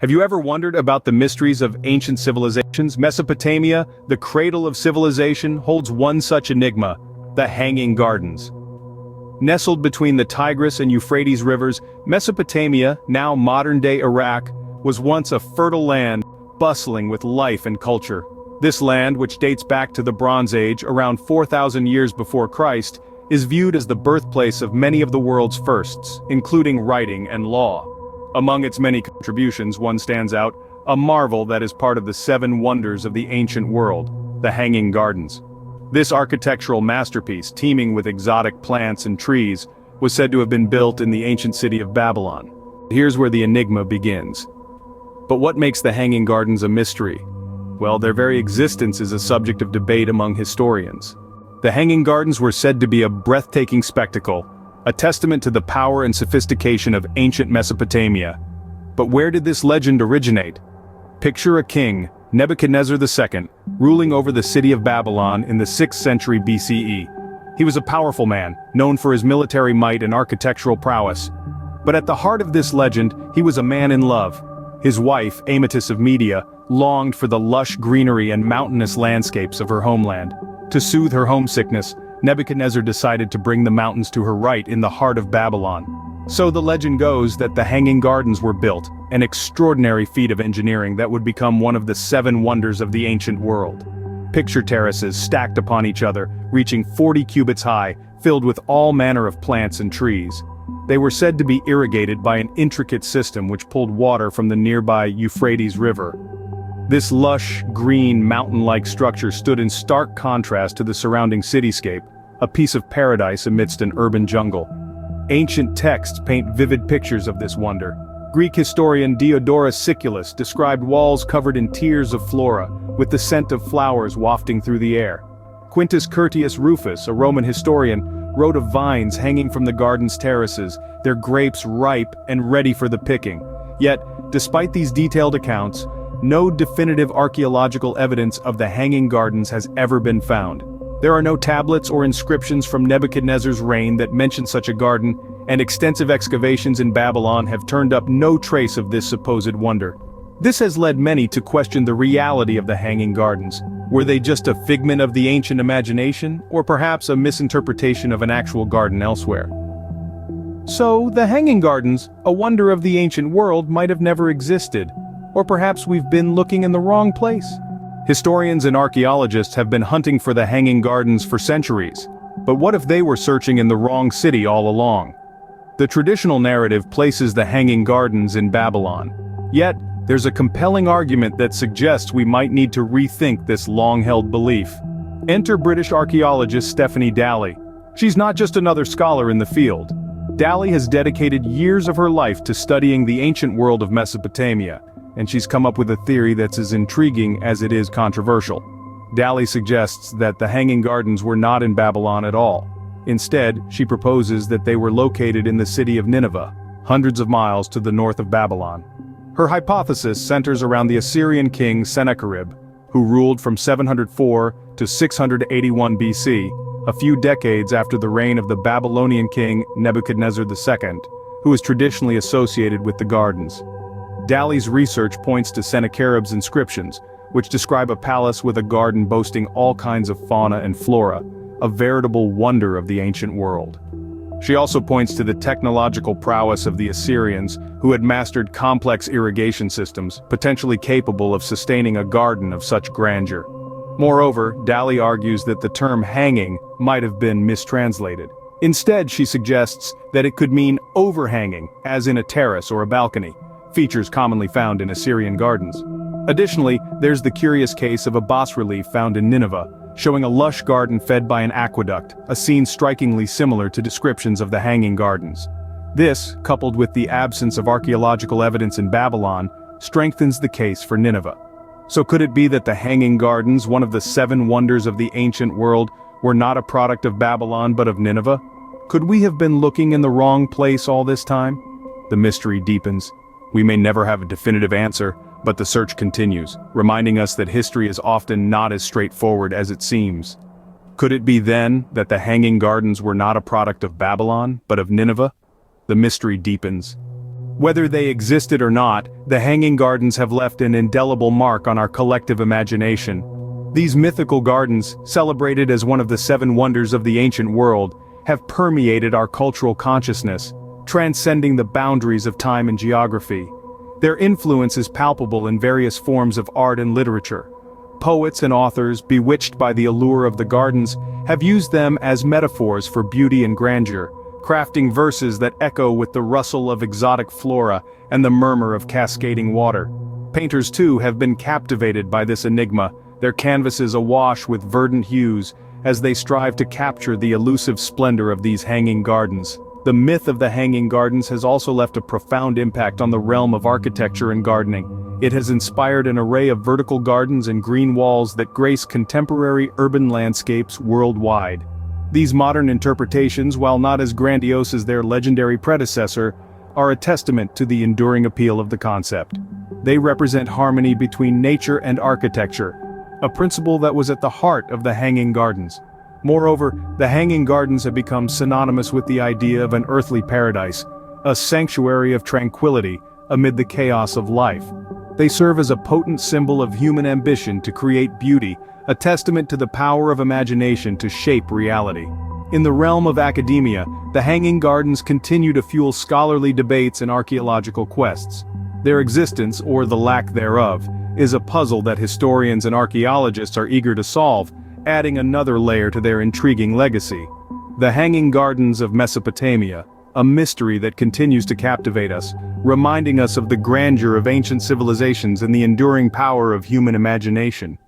Have you ever wondered about the mysteries of ancient civilizations? Mesopotamia, the cradle of civilization, holds one such enigma: the Hanging Gardens. Nestled between the Tigris and Euphrates rivers, Mesopotamia, now modern-day Iraq, was once a fertile land, bustling with life and culture. This land, which dates back to the Bronze Age, around 4,000 years before Christ, is viewed as the birthplace of many of the world's firsts, including writing and law. Among its many contributions, one stands out: a marvel that is part of the 7 wonders of the ancient world, the Hanging Gardens. This architectural masterpiece, teeming with exotic plants and trees, was said to have been built in the ancient city of Babylon. Here's where the enigma begins. But what makes the Hanging Gardens a mystery? Well, their very existence is a subject of debate among historians. The Hanging Gardens were said to be a breathtaking spectacle, a testament to the power and sophistication of ancient Mesopotamia. But where did this legend originate? Picture a king, Nebuchadnezzar II, ruling over the city of Babylon in the 6th century BCE. He was a powerful man, known for his military might and architectural prowess. But at the heart of this legend, he was a man in love. His wife, Amethyst of Media, longed for the lush greenery and mountainous landscapes of her homeland. To soothe her homesickness, Nebuchadnezzar decided to bring the mountains to her right in the heart of Babylon. So the legend goes that the Hanging Gardens were built, an extraordinary feat of engineering that would become one of the 7 wonders of the ancient world. Picture terraces stacked upon each other, reaching 40 cubits high, filled with all manner of plants and trees. They were said to be irrigated by an intricate system which pulled water from the nearby Euphrates River. This lush, green, mountain-like structure stood in stark contrast to the surrounding cityscape, a piece of paradise amidst an urban jungle. Ancient texts paint vivid pictures of this wonder. Greek historian Diodorus Siculus described walls covered in tiers of flora, with the scent of flowers wafting through the air. Quintus Curtius Rufus, a Roman historian, wrote of vines hanging from the garden's terraces, their grapes ripe and ready for the picking. Yet, despite these detailed accounts, no definitive archaeological evidence of the Hanging Gardens has ever been found. There are no tablets or inscriptions from Nebuchadnezzar's reign that mention such a garden, and extensive excavations in Babylon have turned up no trace of this supposed wonder. This has led many to question the reality of the Hanging Gardens. Were they just a figment of the ancient imagination, or perhaps a misinterpretation of an actual garden elsewhere? So, the Hanging Gardens, a wonder of the ancient world, might have never existed. Or perhaps we've been looking in the wrong place. Historians and archaeologists have been hunting for the Hanging Gardens for centuries. But what if they were searching in the wrong city all along? The traditional narrative places the Hanging Gardens in Babylon. Yet, there's a compelling argument that suggests we might need to rethink this long-held belief. Enter British archaeologist Stephanie Daly. She's not just another scholar in the field. Daly has dedicated years of her life to studying the ancient world of Mesopotamia, and she's come up with a theory that's as intriguing as it is controversial. Daly suggests that the Hanging Gardens were not in Babylon at all. Instead, she proposes that they were located in the city of Nineveh, hundreds of miles to the north of Babylon. Her hypothesis centers around the Assyrian king Sennacherib, who ruled from 704 to 681 BC, a few decades after the reign of the Babylonian king Nebuchadnezzar II, who is traditionally associated with the gardens. Daly's research points to Sennacherib's inscriptions, which describe a palace with a garden boasting all kinds of fauna and flora, a veritable wonder of the ancient world. She also points to the technological prowess of the Assyrians, who had mastered complex irrigation systems, potentially capable of sustaining a garden of such grandeur. Moreover, Daly argues that the term hanging might have been mistranslated. Instead, she suggests that it could mean overhanging, as in a terrace or a balcony, features commonly found in Assyrian gardens. Additionally, there's the curious case of a bas-relief found in Nineveh, showing a lush garden fed by an aqueduct, a scene strikingly similar to descriptions of the Hanging Gardens. This, coupled with the absence of archaeological evidence in Babylon, strengthens the case for Nineveh. So could it be that the Hanging Gardens, one of the 7 wonders of the ancient world, were not a product of Babylon but of Nineveh? Could we have been looking in the wrong place all this time? The mystery deepens. We may never have a definitive answer, but the search continues, reminding us that history is often not as straightforward as it seems. Could it be then that the Hanging Gardens were not a product of Babylon, but of Nineveh? The mystery deepens. Whether they existed or not, the Hanging Gardens have left an indelible mark on our collective imagination. These mythical gardens, celebrated as one of the seven wonders of the ancient world, have permeated our cultural consciousness, transcending the boundaries of time and geography. Their influence is palpable in various forms of art and literature. Poets and authors, bewitched by the allure of the gardens, have used them as metaphors for beauty and grandeur, crafting verses that echo with the rustle of exotic flora and the murmur of cascading water. Painters too have been captivated by this enigma, their canvases awash with verdant hues, as they strive to capture the elusive splendor of these hanging gardens. The myth of the Hanging Gardens has also left a profound impact on the realm of architecture and gardening. It has inspired an array of vertical gardens and green walls that grace contemporary urban landscapes worldwide. These modern interpretations, while not as grandiose as their legendary predecessor, are a testament to the enduring appeal of the concept. They represent harmony between nature and architecture, a principle that was at the heart of the Hanging Gardens. Moreover, the Hanging Gardens have become synonymous with the idea of an earthly paradise, a sanctuary of tranquility amid the chaos of life. They serve as a potent symbol of human ambition to create beauty, a testament to the power of imagination to shape reality. In the realm of academia, the Hanging Gardens continue to fuel scholarly debates and archaeological quests. Their existence, or the lack thereof, is a puzzle that historians and archaeologists are eager to solve, adding another layer to their intriguing legacy. The Hanging Gardens of Mesopotamia, a mystery that continues to captivate us, reminding us of the grandeur of ancient civilizations and the enduring power of human imagination.